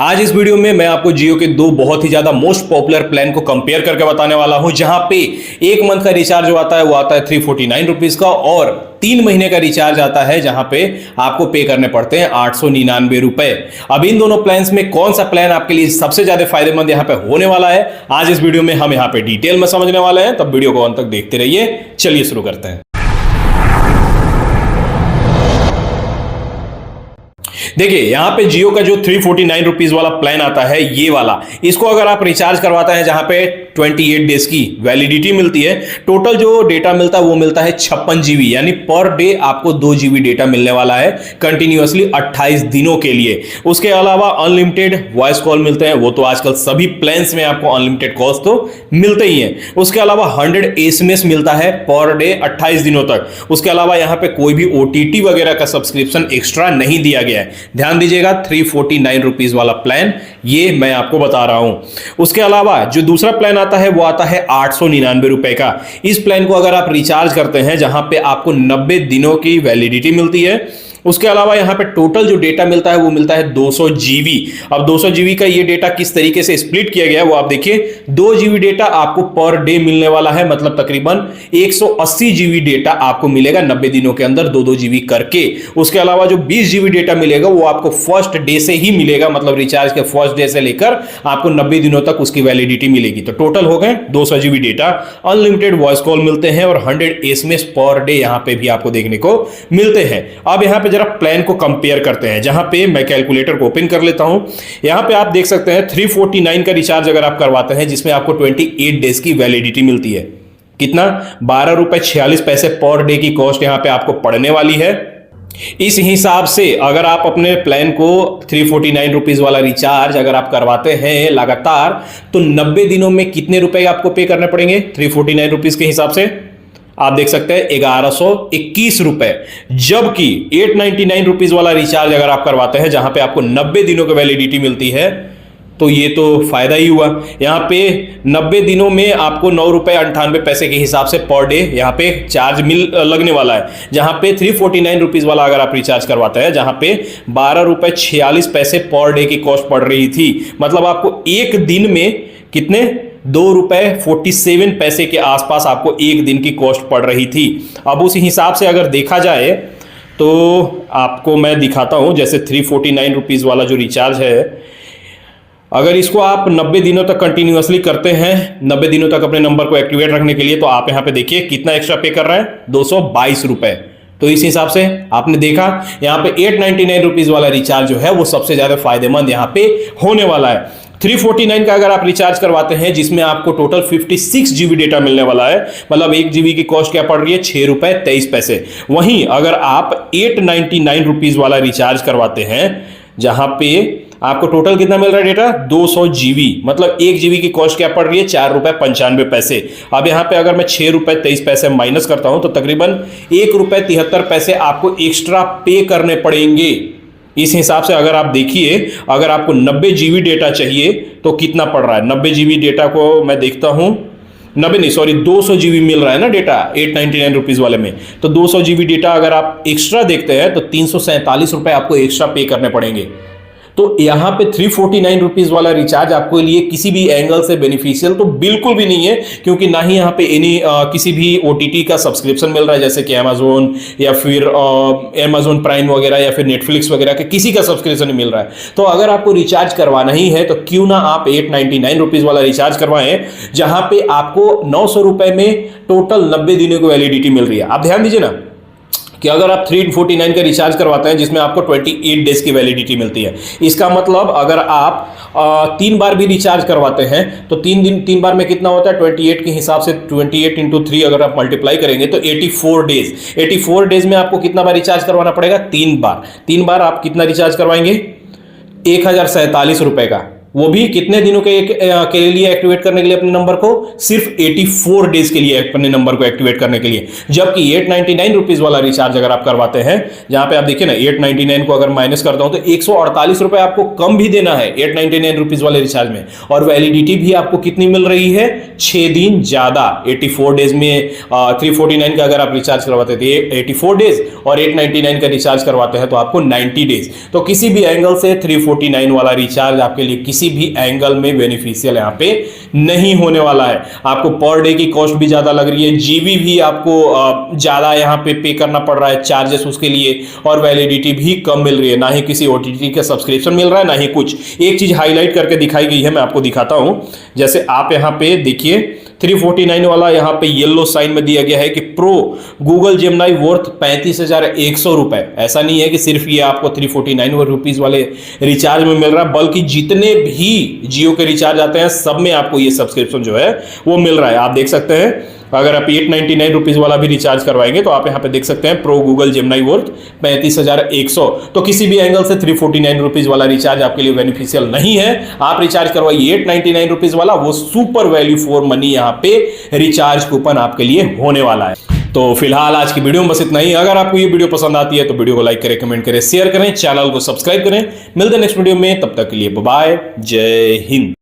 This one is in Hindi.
आज इस वीडियो में मैं आपको जियो के दो बहुत ही ज्यादा मोस्ट पॉपुलर प्लान को कंपेयर करके बताने वाला हूं, जहां पे एक मंथ का रिचार्ज जो आता है वो आता है 349 रुपीज का, और 3 महीने का रिचार्ज आता है जहां पे आपको पे करने पड़ते हैं 899 रुपए। अब इन दोनों प्लान्स में कौन सा प्लान आपके लिए सबसे ज्यादा फायदेमंद यहां पे होने वाला है, आज इस वीडियो में हम यहां पे डिटेल में समझने वाले हैं। तब वीडियो को अंत तक देखते रहिए। चलिए शुरू करते हैं। देखिए यहां पे जियो का जो 349 रुपीज वाला प्लान आता है, ये वाला, इसको अगर आप रिचार्ज करवाते हैं जहां पे 28 डेज की वैलिडिटी मिलती है, टोटल जो डेटा मिलता है वो मिलता है 56 जीबी, यानी पर डे आपको 2 जीबी डेटा मिलने वाला है कंटिन्यूअसली 28 दिनों के लिए। उसके अलावा अनलिमिटेड वॉइस कॉल मिलते हैं, वो तो आजकल सभी प्लान्स में आपको अनलिमिटेड कॉल्स तो मिलते ही हैं। उसके अलावा 100 एसएमएस मिलता है पर डे 28 दिनों तक। उसके अलावा यहां पे कोई भी ओटीटी वगैरह का सब्सक्रिप्शन एक्स्ट्रा नहीं दिया गया है। ध्यान दीजिएगा, 349 रुपीज वाला प्लान ये मैं आपको बता रहा हूं। उसके अलावा जो दूसरा प्लान आता है वो आता है 899 रुपए का। इस प्लान को अगर आप रिचार्ज करते हैं जहां पे आपको 90 दिनों की वैलिडिटी मिलती है, उसके अलावा यहां पे टोटल जो डेटा मिलता है वो मिलता है 200 जीबी। अब 200 जीबी का ये डेटा किस तरीके से स्प्लिट किया गया है वो आप देखिए। 2 जीबी डेटा आपको पर डे मिलने वाला है, मतलब तकरीबन 180 जीबी डेटा आपको मिलेगा 90 दिनों के अंदर 2-2 जीबी करके। उसके अलावा जो 20 जीबी डेटा मिलेगा वो आपको फर्स्ट डे से ही मिलेगा, मतलब रिचार्ज के फर्स्ट डे से लेकर आपको 90 दिनों तक उसकी वैलिडिटी मिलेगी। तो टोटल हो गए 200 GB data. Unlimited voice call मिलते हैं और 100 एसएमएस पर डे यहां पे भी आपको देखने को मिलते हैं। अब यहां पे जरा प्लान को कंपेयर करते हैं, जहां पे मैं कैलकुलेटर को ओपन कर लेता हूं। यहां पे आप देख सकते हैं 349 का रिचार्ज अगर आप करवाते हैं जिसमें आपको 28 डेज की वैलिडिटी मिलती है, कितना 12 रुपए 46 पैसे पर डे की कॉस्ट यहां पे आपको पड़ने वाली है। इस हिसाब से अगर आप अपने प्लान को 349 रुपीज वाला रिचार्ज अगर आप करवाते हैं लगातार, तो 90 दिनों में कितने रुपए आपको पे करने पड़ेंगे 349 रुपीज के हिसाब से आप देख सकते हैं 1121 रुपए। जबकि 899 रुपीज वाला रिचार्ज अगर आप करवाते हैं जहां पे आपको 90 दिनों की वैलिडिटी मिलती है, तो ये तो फायदा ही हुआ। यहां पे 90 दिनों में आपको 9 रुपए 98 पैसे के हिसाब से पर डे यहां पे चार्ज लगने वाला है। जहां पे 349 रुपीज वाला अगर आप रिचार्ज करवाते हैं जहां पे 12 रुपए 46 पैसे पर डे की कॉस्ट पड़ रही थी, मतलब आपको एक दिन में कितने 2 रुपए 47 पैसे के आसपास आपको एक दिन की कॉस्ट पड़ रही थी। अब उस हिसाब से अगर देखा जाए तो आपको मैं दिखाता हूं, जैसे 349 रुपीज वाला जो रिचार्ज है, अगर इसको आप 90 दिनों तक कंटिन्यूअसली करते हैं, 90 दिनों तक अपने नंबर को एक्टिवेट रखने के लिए, तो आप यहां पे देखिए कितना एक्स्ट्रा पे कर रहे हैं 222 रुपए। तो इस हिसाब से आपने देखा यहां पे 899 रुपीज वाला रिचार्ज जो है वो सबसे ज्यादा फायदेमंद यहां पे होने वाला है। 349 का अगर आप रिचार्ज करवाते हैं जिसमें आपको टोटल 56 जीबी डेटा मिलने वाला है, मतलब 1 जीबी की कॉस्ट क्या पड़ रही है 6 रुपए 23 पैसे। वहीं अगर आप 899 रुपीज वाला रिचार्ज करवाते हैं जहां पे आपको टोटल कितना मिल रहा है डेटा 200 जीबी, मतलब 1 जीबी की कॉस्ट क्या पड़ रही है 4 रुपए 95 पैसे। अब यहां पे अगर मैं 6 रुपए 23 पैसे माइनस करता हूं तो तकरीबन 1 रुपए 73 पैसे आपको एक्स्ट्रा पे करने पड़ेंगे। इस हिसाब से अगर आप देखिए, अगर आपको 90 जीबी डेटा चाहिए तो कितना पड़ रहा है, 90 जीबी डेटा को मैं देखता हूं, 90 नहीं सॉरी 200 जीबी मिल रहा है ना डेटा 899 रुपीज वाले में। तो 200 जीबी डेटा अगर आप एक्स्ट्रा देखते हैं तो 347 रुपए आपको एक्स्ट्रा पे करने पड़ेंगे। तो यहां पे 349 रुपीज वाला रिचार्ज आपको लिए किसी भी एंगल से बेनिफिशियल तो बिल्कुल भी नहीं है, क्योंकि ना ही यहां पे किसी भी ओटीटी का सब्सक्रिप्शन मिल रहा है, जैसे कि अमेजोन या फिर अमेजोन प्राइम वगैरह या फिर नेटफ्लिक्स वगैरह के किसी का सब्सक्रिप्शन नहीं मिल रहा है। तो अगर आपको रिचार्ज करवाना ही है तो क्यों ना आप 899 रुपीज वाला रिचार्ज करवाएं, जहां पे आपको 900 रुपए में टोटल 90 दिनों की वैलिडिटी मिल रही है। आप ध्यान दीजिए ना कि अगर आप 349 का रिचार्ज करवाते हैं जिसमें आपको 28 डेज की वैलिडिटी मिलती है, इसका मतलब अगर आप 3 बार भी रिचार्ज करवाते हैं तो 3 बार में कितना होता है 28 के हिसाब से 28 × 3 अगर आप मल्टीप्लाई करेंगे तो 84 डेज। 84 डेज में आपको कितना बार रिचार्ज करवाना पड़ेगा 3 बार। 3 बार आप कितना रिचार्ज करवाएंगे 1047 रुपए का। वो भी कितने दिनों के लिए एक्टिवेट करने के लिए अपने नंबर को, सिर्फ 84 डेज के लिए अपने नंबर को एक्टिवेट करने के लिए। जबकि 899 रुपीज वाला रिचार्ज अगर आप करवाते हैं, जहां पे आप देखिए ना 899 को अगर माइनस करता हूं तो 148 रुपए आपको कम भी देना है 899 रुपीज वाले रिचार्ज में, और वैलिडिटी भी आपको कितनी मिल रही है, 6 दिन ज्यादा। 84 डेज में 349 का अगर आप रिचार्ज करवाते थे 84 डेज, और 899 का रिचार्ज करवाते हैं तो आपको 90 डेज। तो किसी भी एंगल से 349 वाला रिचार्ज आपके लिए किसी भी एंगल में बेनिफिशियल यहां पे नहीं होने वाला है। आपको पर डे की कॉस्ट भी ज्यादा लग रही है, जीबी भी आपको ज्यादा यहां पे करना पड़ रहा है चार्जेस उसके लिए, और वैलिडिटी भी कम मिल रही है। ना ही किसी ओटीटी का सब्सक्रिप्शन मिल रहा है, ना ही कुछ। एक चीज हाईलाइट करके दिखाई गई है, मैं आपको दिखाता हूं। जैसे आप यहां पे देखिए 349 वाला यहां पे येलो साइन में दिया गया है कि प्रो गूगल जेमिनी वर्थ 35,100 रुपए। ऐसा नहीं है कि सिर्फ ये आपको 349 रुपीज वाले रिचार्ज में मिल रहा है, बल्कि जितने भी जियो के रिचार्ज आते हैं सब में आपको ये सब्सक्रिप्शन जो है वो मिल रहा है। आप देख सकते हैं, अगर आप 899 रुपीज वाला भी रिचार्ज करवाएंगे तो आप यहां पे देख सकते हैं प्रो गूगल जेमिनी वर्थ 35,100। तो किसी भी एंगल से 349 रुपीज वाला रिचार्ज आपके लिए बेनिफिशियल नहीं है। आप रिचार्ज करवाइए 899 रुपीज वाला, वो सुपर वैल्यू फॉर मनी यहां पे रिचार्ज कूपन आपके लिए होने वाला है। तो फिलहाल आज की वीडियो में बस इतना ही। अगर आपको ये वीडियो पसंद आती है तो वीडियो को लाइक करें, कमेंट करें, शेयर करें, चैनल को सब्सक्राइब करें। मिलते हैं नेक्स्ट वीडियो में, तब तक के लिए बाय, जय हिंद।